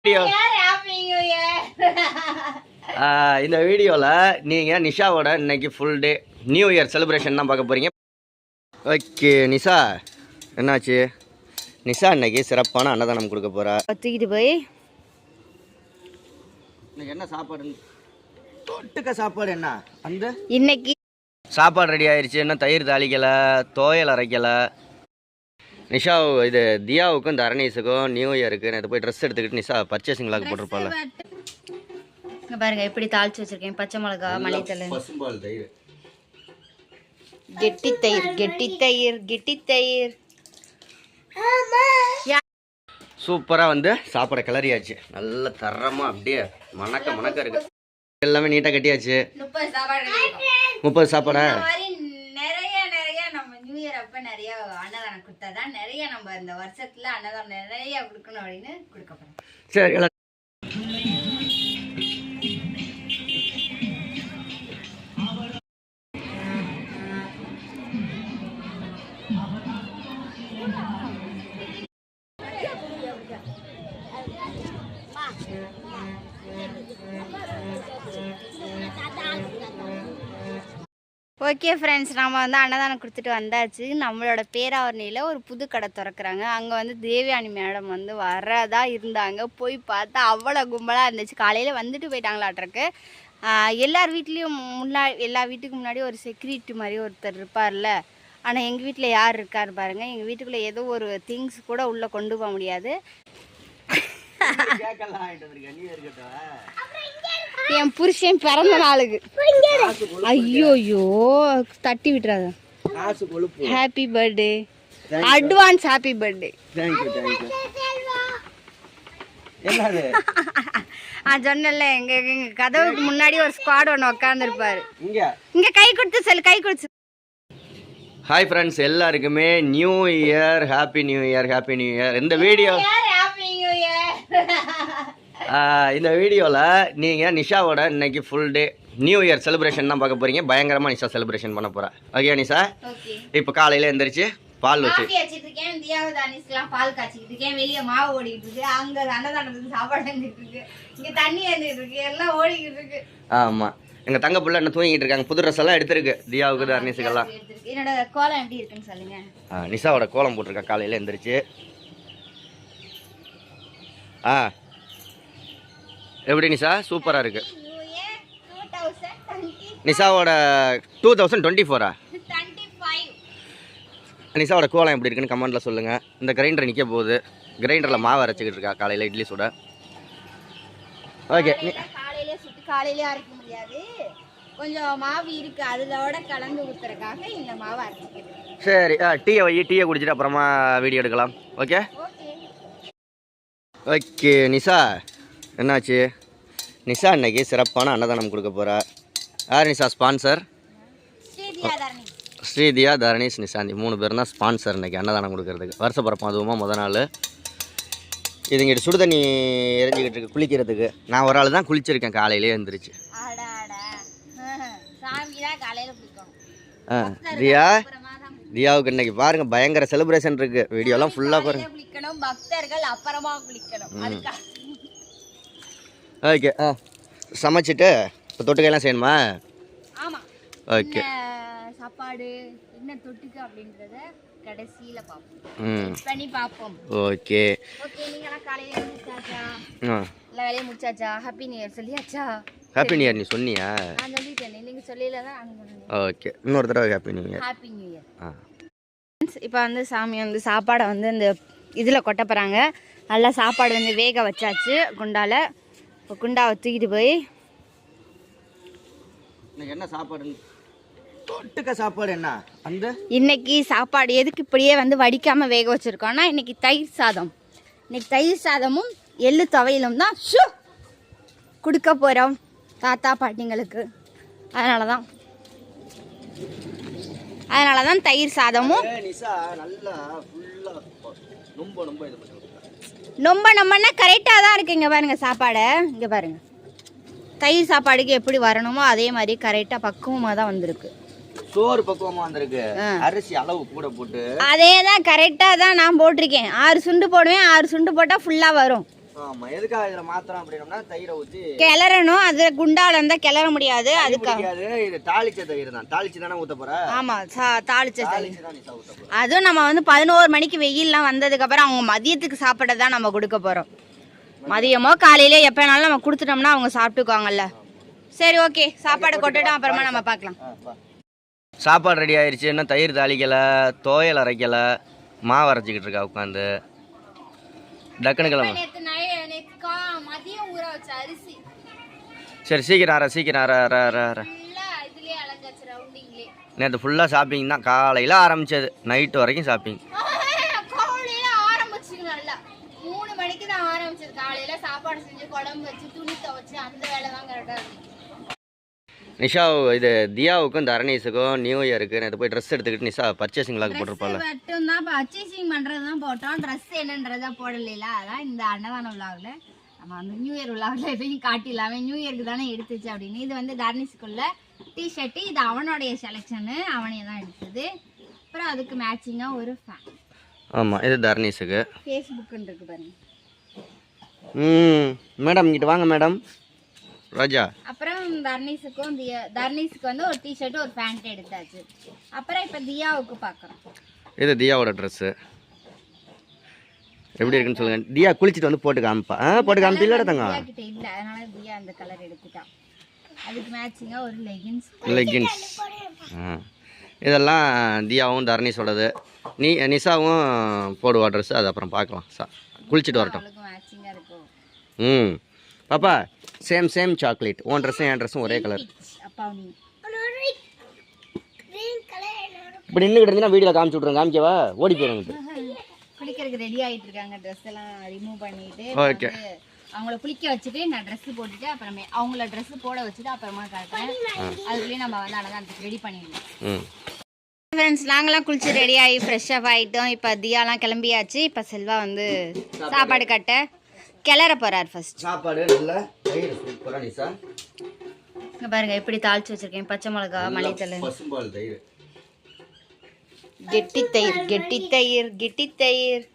Video இந்த வீடியோவில் நீங்கள் நிஷாவோட இன்னைக்கு full day new year celebration தான் பார்க்க போகிறீங்க. ஓகே நிஷா, என்னாச்சு? நிஷா இன்னைக்கு சிறப்பான அன்னதானம் கொடுக்க போகிறா. தூக்கிட்டு போய் இன்னைக்கு என்ன சாப்பாடு? தொட்டுக்க சாப்பாடு என்ன? அந்த இன்னைக்கு சாப்பாடு ரெடி ஆயிடுச்சு. இன்னும் தயிர் தாளிக்கலை, தோயல் அரைக்கலை. நிஷா இது தியாவுக்கும் தரணீஸுக்கும் நியூ இயருக்கு நான் போய் ட்ரெஸ் எடுத்துக்கிட்டு நிஷா பர்ச்சேசிங்லாக போட்டிருப்பாள். பாருங்க எப்படி தாளிச்சு வச்சிருக்கேன். பச்சை மிளகா, மல்லித்தலை, பசும்பால் தயிர், கெட்டி தயிர், கெட்டி தயிர், கெட்டி தயிர். சூப்பராக வந்து சாப்பாடை கிளறியாச்சு. நல்ல தரமாக அப்படியே மணக்க இருக்கு. எல்லாமே நீட்டாக கட்டியாச்சு. 30 சாப்பாடா? நிறைய அன்னதானம் கொடுத்தாதான் நிறைய நம்ம இந்த வருஷத்துல அன்னதானம் நிறைய கொடுக்கணும் அப்படின்னு கொடுக்க போறோம். சரி. ஓகே ஃப்ரெண்ட்ஸ், நம்ம வந்து அன்னதானம் கொடுத்துட்டு வந்தாச்சு. நம்மளோட பேராவரணியில் ஒரு புது கடை திறக்கிறாங்க. அங்கே வந்து தேவயானி மேடம் வந்து வரதா இருந்தாங்க. போய் பார்த்தா அவ்வளோ கும்பலாக இருந்துச்சு. காலையில் வந்துட்டு போயிட்டாங்களாட்ருக்கு. எல்லார் வீட்லேயும் எல்லா வீட்டுக்கு முன்னாடி ஒரு செக்யூரிட்டி மாதிரி ஒருத்தர் இருப்பார்ல. ஆனால் எங்கள் வீட்டில் யார் இருக்கார் பாருங்கள். எங்கள் வீட்டுக்குள்ளே ஏதோ ஒரு திங்ஸ் கூட உள்ளே கொண்டு போக முடியாது. என் புருஷன் பிறந்த நாளுக்கு. ஐயோயோ, தட்டி விட்டுறாத. Happy birthday, advance happy birthday. சொன்னல எங்க கதவுக்கு முன்னாடி ஒரு ஸ்குவாட் ஒன்று உட்காந்துருப்பாரு. இங்க கை கொடுத்து சொல்லு, கை கொடுத்து. ஹாய் ஃப்ரெண்ட்ஸ், எல்லாருக்குமே new year, happy new year, happy new year. இந்த வீடியோவில் நீங்கள் நிஷாவோட இன்னைக்கு full day new year celebration தான் பார்க்க போகிறீங்க. பயங்கரமாக நிஷா செலிப்ரேஷன் பண்ண போகிறா. ஓகே நிஷா, இப்போ காலையில் எழுந்திரிச்சு பால் வச்சு பால் காய்ச்சிக்கிட்டு இருக்கேன். வெளியே மாவு ஓடிக்கிட்டு இருக்கு. அங்கே அன்னதானத்துக்கு சாப்பாடு வந்துட்டு இருக்கு. இங்கே தண்ணி வந்துட்டு இருக்கு. எல்லாம் ஓடிக்கிட்டு இருக்கு. ஆமாம், எங்கள் தங்க பிள்ளை என்ன தூங்கிட்டு இருக்காங்க. புது ட்ரெஸ் எல்லாம் எடுத்துருக்கு தியாவுக்கு, தர்ணீஸுக்கெல்லாம். என்னோட கோலம் எப்படி இருக்குன்னு சொல்லுங்க. நிஷாவோட கோலம் போட்டிருக்கா காலையில் எழுந்திரிச்சு. எப்படி நிஷா? சூப்பராக இருக்கு. நிஷாவோட 2024 நிஷாவோட கோலம் எப்படி இருக்குன்னு கமெண்ட்டில் சொல்லுங்கள். இந்த கிரைண்டர் நிற்க போகுது. கிரைண்டரில் மாவு அரைச்சிக்கிட்டு இருக்கா காலையில் இட்லி சுட. ஓகே, காலையிலே அரைக்க முடியாது, கொஞ்சம் மாவு இருக்கு, அதோட கலந்து ஊற்றுறதுக்காக இந்த மாவு அரைச்சிக்கிட்டு. சரி, டீயை வை. டீயை குடிச்சிட்டு அப்புறமா வீடியோ எடுக்கலாம். ஓகே ஓகே நிஷா, என்னாச்சு? நிஷா இன்னைக்கு சிறப்பான அன்னதானம் கொடுக்க போகிறா. யார் நிஷா ஸ்பான்சர்? ஸ்ரீதியா, தரணீஷ், நிஷாந்தி 3 பேர் தான் ஸ்பான்சர் இன்னைக்கு அன்னதானம் கொடுக்கறதுக்கு. வருஷ பிறப்பம் அதுவுமா முதல் நாள். இதுங்கிட்ட சுடு தண்ணி எரிஞ்சிக்கிட்டு இருக்கு குளிக்கிறதுக்கு. நான் ஒரு ஆள் தான் குளிச்சிருக்கேன் காலையிலே எழுந்திரிச்சு. தியா, தியாவுக்கு இன்னைக்கு பாருங்க பயங்கர செலிப்ரேஷன் இருக்கு. வீடியோலாம் ஃபுல்லாக பாருங்க. பக்தர்கள் அப்புறமா குளிக்கணும். ஓகே, சமைச்சிட்டு இப்போ தொட்டுக்கையெல்லாம் செய்யணுமா? ஆமாம். ஓகே, சாப்பாடு என்ன தொட்டுக்க அப்படின்றத கடைசியில் பார்ப்போம், பண்ணி பார்ப்போம். ஓகே ஓகே, நீங்களாம் காலையில் முடிச்சாச்சா? எல்லா வேலையும் முடிச்சாச்சா? ஹாப்பி நியூ இயர் சொல்லியாச்சா? ஹாப்பி நியூ இயர் நீ சொன்னியா? நான் சொல்லிட்டேன், நீங்கள் சொல்லல தான். ஓகே, இன்னொரு தடவை happy new year. Happy new year. இப்போ வந்து சாமி வந்து சாப்பாடை வந்து இந்த இதில் கொட்ட போகிறாங்க. நல்லா சாப்பாடு வந்து வேக வச்சாச்சு குண்டால. இப்போ குண்டாவை தூக்கிட்டு போய் என்ன சாப்பாடு? தொட்டுக்க சாப்பாடு என்ன? அந்த இன்னைக்கு சாப்பாடு எதுக்கு இப்படியே வந்து வடிக்காமல் வேக வச்சுருக்கோன்னா, இன்னைக்கு தயிர் சாதம். இன்னைக்கு தயிர் சாதமும் எள்ளு துவையிலும் தான் கொடுக்க போகிறோம் தாத்தா பாட்டிங்களுக்கு. அதனால தான் தயிர் சாதமும். நொம்பன்னா கரெக்டாக தான் இருக்கு. இங்கே பாருங்க சாப்பாடை, இங்கே பாருங்க. தயிர் சாப்பாடுக்கு எப்படி வரணுமோ அதே மாதிரி கரெக்டாக பக்குவமாக தான் வந்திருக்கு. சோறு பக்குவமா வந்திருக்கு. அரிசி அளவு கூட போட்டு அதே தான் கரெக்டாக தான் நான் போட்டிருக்கேன். 6 சுண்டு போடுவேன். 6 சுண்டு போட்டால் ஃபுல்லாக வரும். ஆமாம், எதுக்காக இதில் மாத்திரம் அப்படின்னோம்னா தயிரை ஊற்றி கிளறணும். அது குண்டால இருந்தா கிளற முடியாது. அதுக்காக இது தாளிச்ச தயிர் தான். தாளிச்சு தானே ஊற்ற போற? ஆமா, தாளிச்ச தயிர். தாளிச்சு தான் நிஷா ஊற்ற போற. அதுவும் நம்ம வந்து 11 மணிக்கு வெயில்லாம் வந்ததுக்கு அப்புறம் அவங்க மதியத்துக்கு சாப்பிட தான் நம்ம கொடுக்க போறோம். மதியமோ காலையில எப்பனாலும் நம்ம கொடுத்துட்டோம்னா அவங்க சாப்பிட்டுக்குவாங்கல்ல. சரி, ஓகே, சாப்பாடு கொட்டுட்டோம், அப்புறமா நம்ம பார்க்கலாம். சாப்பாடு ரெடி ஆயிடுச்சு. இன்னும் தயிர் தாளிக்கலை, துவையல் அரைக்கலை, மாவு அரைச்சிக்கிட்டு இருக்கா உட்காந்து. டக்குனு கிளம்பு. மதியம் ஊற வச்ச அரிசி. சரி, சீக்கிரம் அரை. நேற்று ஃபுல்லாக ஷாப்பிங் தான். காலையில் ஆரம்பிச்சது, நைட்டு வரைக்கும் ஷாப்பிங். காலையில ஆரம்பிச்சு நல்லா 3 மணிக்கு தான் ஆரம்பிச்சது. காலையில சாப்பாடு செஞ்சு குழம்பு வச்சு துணி துவைச்சு அந்த வேலை தான் கரெக்டாக இருக்கும். நிஷா இது தியாவுக்கும் தரணீஸுக்கும் நியூ இயருக்கு நேற்று போய் ட்ரெஸ் எடுத்துக்கிட்டு நிஷா பர்ச்சேசிங் விளாக் போட்டிருப்பாள். மட்டும் தான் பர்ச்சேசிங் பண்ணுறது தான் போட்டோம். ட்ரெஸ் என்னன்றதை போடல. அதான் இந்த அன்னதான விழாவில் நம்ம வந்து நியூ இயர் விழாவில் எதையும் காட்டிடலாமே, நியூ இயருக்கு தானே எடுத்துச்சு அப்படின்னு. இது வந்து தர்னிஸ்குள்ள டிஷர்ட்டு. இது அவனுடைய செலெக்ஷனு, அவனே தான் எடுத்தது. அப்புறம் அதுக்கு மேட்சிங்காக ஒரு ஃபேன். ஆமாம், இது தர்னீஸுக்கு. ஃபேஸ்புக்குன்னு இருக்கு பாருங்க. மேடம் இங்கிட்டு வாங்க மேடம். ராஜா. அப்புறம் தர்னீஸுக்கு வந்து ஒரு டிஷர்ட் ஒரு பேண்ட் எடுத்தாச்சு. அப்புறம் இப்போ தியாவுக்கு பார்க்குறோம். இது தியாவோட ட்ரெஸ்ஸு எப்படி இருக்குன்னு சொல்லுங்க. தியா குளிச்சுட்டு வந்து போட்டு காமிப்பா. போட்டு காமிப்பா இல்லை தங்க கிட்ட இல்லை, அதனால தியா அந்த கலர் எடுத்துட்டான். அதுக்கு மேட்சிங்காக ஒரு லெகின்ஸ். இதெல்லாம் தியாவும் தர்னீஸோடது. நிஷாவும் போடுவா ட்ரெஸ்ஸு. அது அப்புறம் பார்க்கலாம். குளிச்சுட்டு வரட்டும். மேட்சிங்காக இருக்கும். பாப்பா சேம் சாக்லேட். உன் ட்ரெஸ்ஸும் என் ட்ரெஸ்ஸும் ஒரே கலர். இப்படி நின்றுக்கிட்டு இருந்தீங்கன்னா வீடியோவில் காமிச்சு விட்ருங்க. காமிக்கவா? ஓடி போயிருங்க. குளிக்கிறதுக்கு ரெடி ஆகிட்டு இருக்காங்க. ட்ரெஸ் எல்லாம் ரிமூவ் பண்ணிட்டு ஓகே, அவங்கள குளிக்க வச்சுட்டு நான் ட்ரெஸ் போட்டுட்டு அப்புறமே அவங்கள ட்ரெஸ் போட வச்சுட்டு அப்புறமா காட்டுறேன். அதுக்குள்ளேயே நம்ம வந்து அன்னதானத்துக்கு ரெடி பண்ணிடலாம். ஃப்ரெண்ட்ஸ், நாங்களாம் குளிச்சு ரெடி ஆகி ஃப்ரெஷ்ஷப் ஆகிட்டோம். இப்போ தியாலாம் கிளம்பியாச்சு. இப்போ செல்வா வந்து சாப்பாடு கட்ட கிளற போறார். ஃபர்ஸ்ட் சாப்பாடு நல்ல தயிர் சூப்பரா நிஷா. இங்க பாருங்க எப்படி தாளிச்சு வச்சிருக்கேன். பச்சை மிளகா, மல்லித்தலை, பசும்பால் தயிர், கெட்டி தயிர்.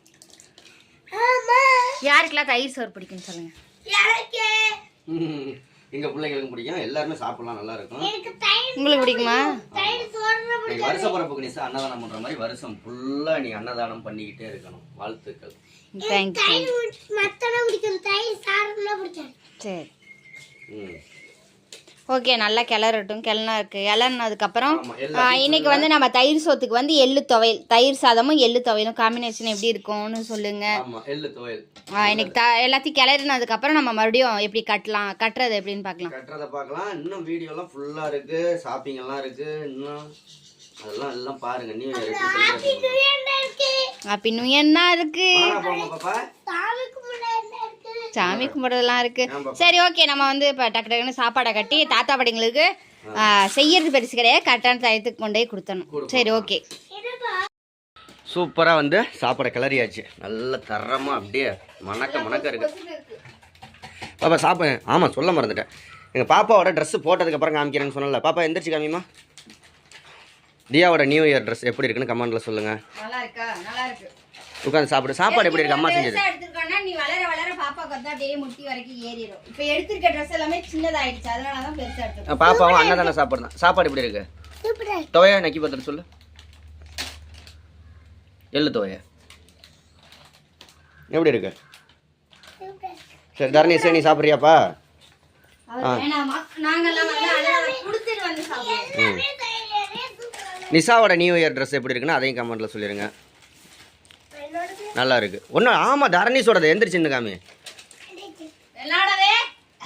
யாருக்கெல்லாம் தயிர் சோறு பிடிக்கும்னு சொல்லுங்க. எங்க பிள்ளைகளுக்கும் பிடிக்கும். எல்லாருமே சாப்பிடலாம், நல்லா இருக்கும். உங்களுக்கு பிடிக்குமா? வருஷ பிறப்புக்கு நிஷா அன்னதானம் பண்ற மாதிரி வருஷம் ஃபுல்லா நீ அன்னதானம் பண்ணிக்கிட்டே இருக்கணும். வாழ்த்துக்கள். சரி, ஓகே, நல்லா கிளறட்டும். கிளறினதுக்கப்புறம் இன்னைக்கு வந்து நம்ம தயிர் சோத்துக்கு வந்து எள்ளு துவையல், தயிர் சாதமும் எள்ளு துவையலும் காம்பினேஷன் எப்படி இருக்கும்னு சொல்லுங்க. இன்னைக்கு எல்லாத்தையும் கிளறினதுக்கப்புறம் நம்ம மறுபடியும் எப்படி கட்டுறது எப்படின்னு பார்க்கலாம். இன்னும் வீடியோலாம் ஃபுல்லாக இருக்கு, ஷாப்பிங் எல்லாம் இருக்கு. இன்னும் அதெல்லாம் எல்லாம் பாருங்க. New year happy new year தான் இருக்கு. சாமி கும்பிட்றதெல்லாம் இருக்கு. சரி, ஓகே, நம்ம வந்து இப்போ டக்குன்னு சாப்பாடை கட்டி தாத்தா பாட்டிங்களுக்கு செய்யறது பெருசு கிடையாது. கரெக்டான டயத்துக்கு கொண்டே கொடுத்தணும். சரி, ஓகே. சூப்பராக வந்து சாப்பாடை கிளறியாச்சு. நல்ல தரமாக அப்படியே மணக்க இருக்கு. பாப்பா சாப்பிட. ஆமாம், சொல்ல மறந்துட்டேன். எங்கள் பாப்பாவோட ட்ரெஸ்ஸு போட்டதுக்கப்புறம் காமிக்கிறேன்னு சொன்னல. பாப்பா எந்திரிச்சு காமிமா. தியாவோட நியூ இயர் ட்ரெஸ் எப்படி இருக்குன்னு கமெண்ட்டில் சொல்லுங்கள். நல்லா இருக்கா? நல்லா இருக்கு. உட்காந்து சாப்பாடு எப்படி இருக்கு? அம்மா செஞ்சது. நீ வளர பாப்பாக்கு வந்து அப்படியே முட்டி வரைக்கும் ஏறிடும். இப்போ எடுத்துருக்க ட்ரெஸ் எல்லாமே சின்னதாயிடுச்சு, அதனால தான் பெருசா எடுத்து. பாப்பாவும் அன்னதான சாப்பாடு தான். சாப்பாடு எப்படி இருக்கு? துவையா நக்கி பார்த்துட்டு சொல்லு. எள்ளு துவையா எப்படி இருக்கு? சரி தர்ணீஸ், நீ சாப்பிட்றியாப்பா? நிஷாவோட நியூ இயர் ட்ரெஸ் எப்படி இருக்குன்னு அதையும் கமெண்ட்ல சொல்லிடுங்க. நல்லா இருக்கு. ஒன்றும் ஆமாம், தர்ணீஸோட எந்திரிச்சின்னு காமி.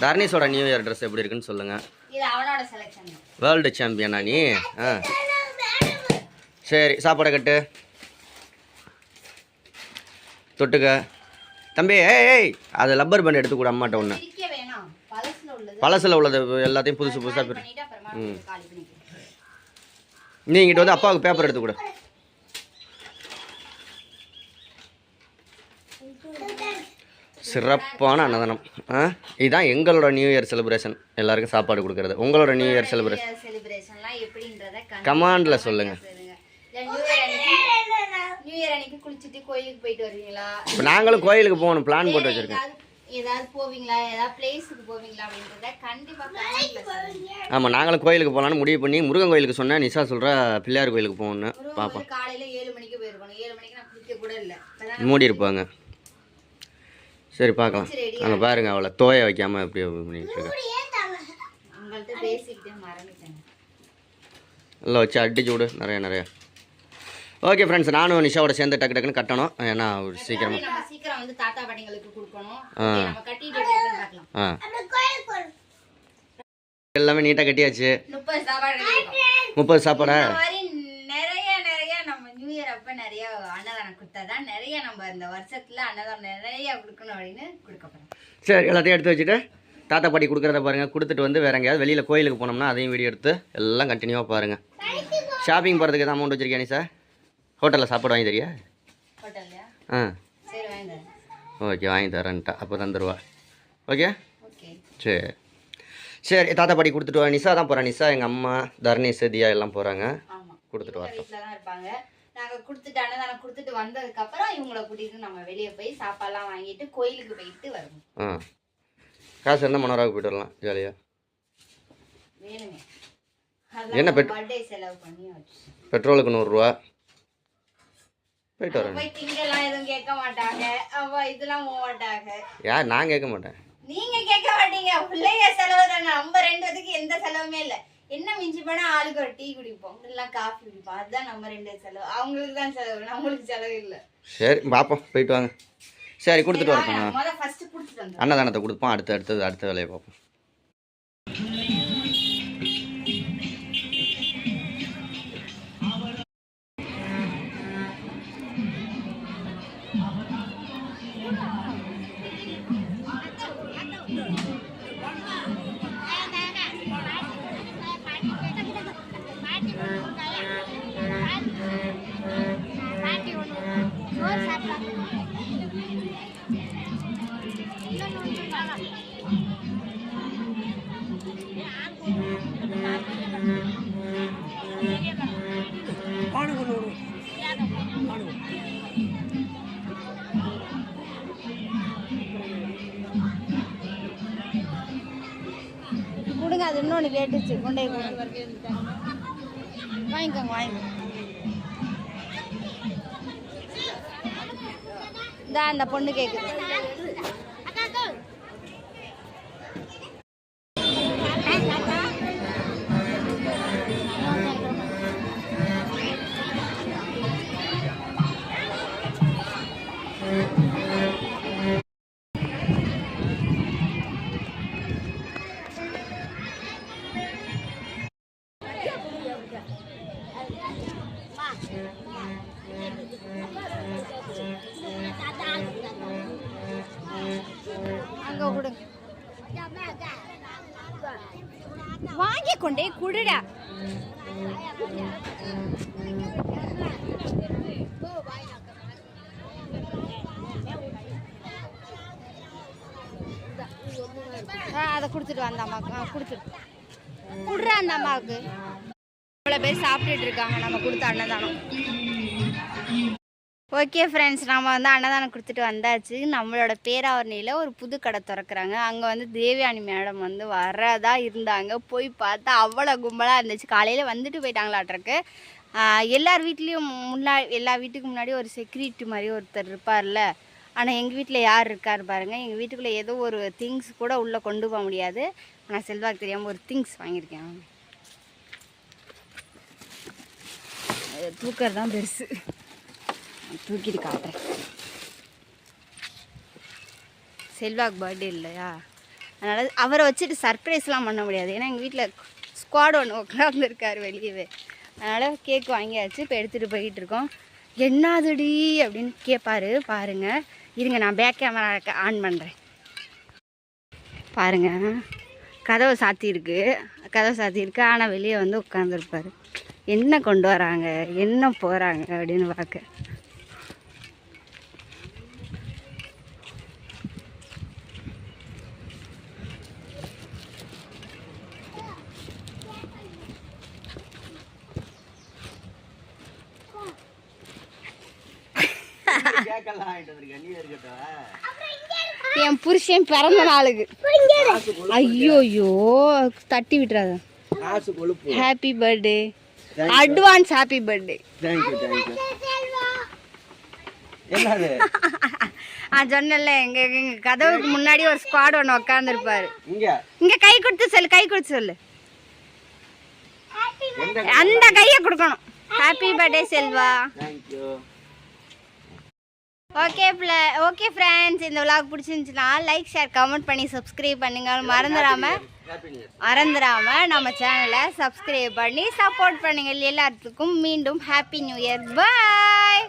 தர்ணீஸோட நியூ இயர் ட்ரெஸ் எப்படி இருக்குன்னு சொல்லுங்க. வேர்ல்டு சாம்பியனா நீ? சரி, சாப்பாடை கட்டு. தொட்டுக்க தம்பி. ஏய், அது லப்பர் பேண்ட் எடுத்து கூட அம்மாட்ட ஒன்று. பழசில் உள்ளது எல்லாத்தையும் புதுசாக நீ இங்கிட்ட வந்து அப்பாவுக்கு பேப்பர் எடுத்து கூட. சிறப்பான அன்னதானம். இதுதான் எங்களோட நியூ இயர் செலிப்ரேஷன். எல்லாருக்கும் சாப்பாடு கொடுக்கறது. உங்களோட நியூ இயர் செலிப்ரேஷன் கமாண்டில் சொல்லுங்கள். இப்போ நாங்களும் கோயிலுக்கு போகணும் பிளான் போட்டு வச்சுருக்கேன். ஏதாவது போவீங்களா, ஏதாவது பிளேஸுக்கு போவீங்களா அப்படின்றத கண்டிப்பா கமெண்ட்ல சொல்லுங்க. ஆமாம், நாங்களும் கோயிலுக்கு போகலான்னு முடிவு பண்ணி முருகன் கோயிலுக்கு சொன்னேன். நிஷா சொல்கிறா பிள்ளையார் கோயிலுக்கு போகணுன்னு. பார்ப்போம். காலையில 7 மணிக்கு போயிருக்கணும். 7 மணிக்கு நான் குளிக்க கூட இல்லை. மூடி இருப்பாங்க. சரி பார்க்கலாம். அங்கே பாருங்க, அவளை தோய வைக்காமல் எப்படி பண்ணிட்டு இருக்கேன். உங்கள்கிட்ட பேசிக்கிட்டே மறந்துட்டேன். எல்லாம் வச்சு அடிச்சு விடு நிறையா. ஓகே ஃப்ரெண்ட்ஸ், நானும் நிஷாவோட சேர்ந்து டக்குன்னு கட்டணும். ஏன்னா ஒரு சீக்கிரமாக சீக்கிரம் வந்து தாத்தா பாட்டிங்களுக்கு கொடுக்கணும். நம்ம கட்டிட்டு பார்க்கலாம். எல்லாமே நீட்டாக கட்டியாச்சு. 30 சாப்பாடு 30 சாப்பாடா? நிறைய நம்ம நியூ இயர் அப்ப நிறைய அன்னதானம் கொடுத்தாதான் நிறைய நம்ம இந்த வருஷத்துல அன்னதானம் நிறைய கொடுக்கணும் அப்படின்னு கொடுக்க போறோம். சரி, எல்லாத்தையும் எடுத்து வச்சுட்டு தாத்தா பாட்டி கொடுக்குறத பாருங்கள். கொடுத்துட்டு வந்து வேறு எங்கேயாவது வெளியில் கோயிலுக்கு போனோம்னா அதையும் வீடியோ எடுத்து எல்லாம் கண்டினியூவாக பாருங்கள். ஷாப்பிங் போகிறதுக்கு எதாவது அமௌண்ட் வச்சுருக்கியா நீ சார்? ஹோட்டலில் சாப்பாடு வாங்கி தரியா? ஹோட்டல்லையா? ஆ சரி வாங்கி தரேன். ஓகே, வாங்கி தரேன்ட்டா. அப்போ தந்துடுவா. ஓகே ஓகே சரி தாத்தா பாட்டி கொடுத்துட்டு வா. நிஷா தான் போகிறேன். நிஷா, எங்கள் அம்மா, தர்ணேஷ், தியா எல்லாம் போகிறாங்க. ஆமாம், கொடுத்துட்டு வா. வீட்டில் தான் இருப்பாங்க. நாங்கள் கொடுத்துட்டு அன்னதானம் கொடுத்துட்டு வந்ததுக்கப்புறம் இவங்களை கூட்டிகிட்டு நம்ம வெளியே போய் சாப்பாடுலாம் வாங்கிட்டு கோயிலுக்கு போயிட்டு வருவோம். ஆ, காசு என்ன மனோராவுக்கு போய்ட்டு வரலாம் ஜாலியாக. வேணுங்க. என்ன பர்த்டே செலவு பண்ணி வச்சு பெட்ரோலுக்கு 100 ரூபா போயிட்டு வரேன். போய் திங்கெல்லாம் எதுவும் கேட்க மாட்டாங்க. அப்போ இதெல்லாம் போக மாட்டாங்க. யார்? நான் கேட்க மாட்டேன். நீங்க கேட்க மாட்டீங்க. பிள்ளைங்க செலவு தானே. நம்ம 2 பேருக்கு எந்த செலவுமே இல்லை. என்ன மிஞ்சி போனா ஆளுக்கு ஒரு டீ குடிப்போம், இல்லை காஃபி குடிப்போம். அதுதான் நம்ம 2 செலவு. அவங்களுக்கு தான் செலவு, நம்மளுக்கு செலவு இல்லை. சரி பார்ப்போம், போயிட்டு வாங்க. சரி கொடுத்துட்டு வரணும். முதல்ல ஃபர்ஸ்ட் கொடுத்துட்டு வந்து அன்னதானத்தை கொடுப்போம். அடுத்த வேலையை பார்ப்போம். கொடுங்க. அது இன்னொன்று கேட்டுச்சு. கொண்டே வாங்கிக்கோங்க. இந்த அந்த பொண்ணு கேட்குது. அங்க கொடுங்க. வாங்கி கொண்டே குடுடா. அதை கொடுத்துட்டு வந்த அம்மாவுக்கு கொடுத்துட்டு குடுற. அந்த அம்மாவுக்கு இவ்வளோ பேர் சாப்பிட்டுட்டு இருக்காங்க நம்ம கொடுத்த அன்னதானம். ஓகே ஃப்ரெண்ட்ஸ், நம்ம வந்து அன்னதானம் கொடுத்துட்டு வந்தாச்சு. நம்மளோட பேராவரணியில் ஒரு புது கடை திறக்கிறாங்க. அங்கே வந்து தேவயானி மேடம் வந்து வரதா இருந்தாங்க. போய் பார்த்தா அவ்வளோ கும்பலாக இருந்துச்சு. காலையில் வந்துட்டு போயிட்டாங்களாட்ருக்கு. எல்லார் வீட்லேயும் எல்லா வீட்டுக்கு முன்னாடி ஒரு செக்யூரிட்டி மாதிரி ஒருத்தர் இருப்பார்ல. ஆனால் எங்கள் வீட்டில் யார் இருக்கார் பாருங்கள். எங்கள் வீட்டுக்குள்ளே ஏதோ ஒரு திங்ஸ் கூட உள்ளே கொண்டு போக முடியாது. நான் செல்வாக்கு தெரியாமல் ஒரு திங்ஸ் வாங்கியிருக்கேன். தூக்கிறது தான் பெருசு. தூக்கிட்டு காட்டுறேன். செல்வாக்கு பர்த்டே இல்லையா, அதனால் அவரை வச்சுட்டு சர்ப்ரைஸ்லாம் பண்ண முடியாது. ஏன்னா எங்கள் வீட்டில் ஸ்குவாட் ஒன்று உட்காந்துருக்கார் வெளியவே. அதனால் கேக் வாங்கியாச்சு. இப்போ எடுத்துகிட்டு போய்கிட்டு இருக்கோம். என்னதுடி அப்படின்னு கேட்பாரு பாருங்கள். இருங்க, நான் பேக் கேமரா ஆன் பண்ணுறேன். பாருங்கள், கதவை சாத்தியிருக்கு. ஆனால் வெளியே வந்து உட்காந்துருப்பார். என்ன கொண்டு வராங்க, என்ன போகிறாங்க அப்படின்னு பார்க்க. என் புருஷன் பிறந்த நாளுக்கு. ஐயோ ஐயோ தட்டி விட்டுறாத. காசு கொழுப்பு. Happy birthday, advance happy birthday. Thank you thank you. என்னது சொன்னல எங்க எங்க கதவுக்கு முன்னாடி ஒரு ஸ்குவாட் ஒன்று உட்காந்துருப்பாரு. இங்க கை கொடுத்து சொல்லு, கை கொடுத்து சொல்லு. அந்த கையை கொடுக்கணும். Happy birthday Selva. Thank you. Okay friends, இந்த விலாக் பிடிச்சிருந்துச்சுன்னா லைக் ஷேர் கமெண்ட் பண்ணி சப்ஸ்கிரைப் பண்ணுங்க. மறந்துடாம நம்ம சேனலை சப்ஸ்கிரைப் பண்ணி சப்போர்ட் பண்ணுங்க. எல்லாத்துக்கும் மீண்டும் ஹாப்பி நியூ இயர். பாய்.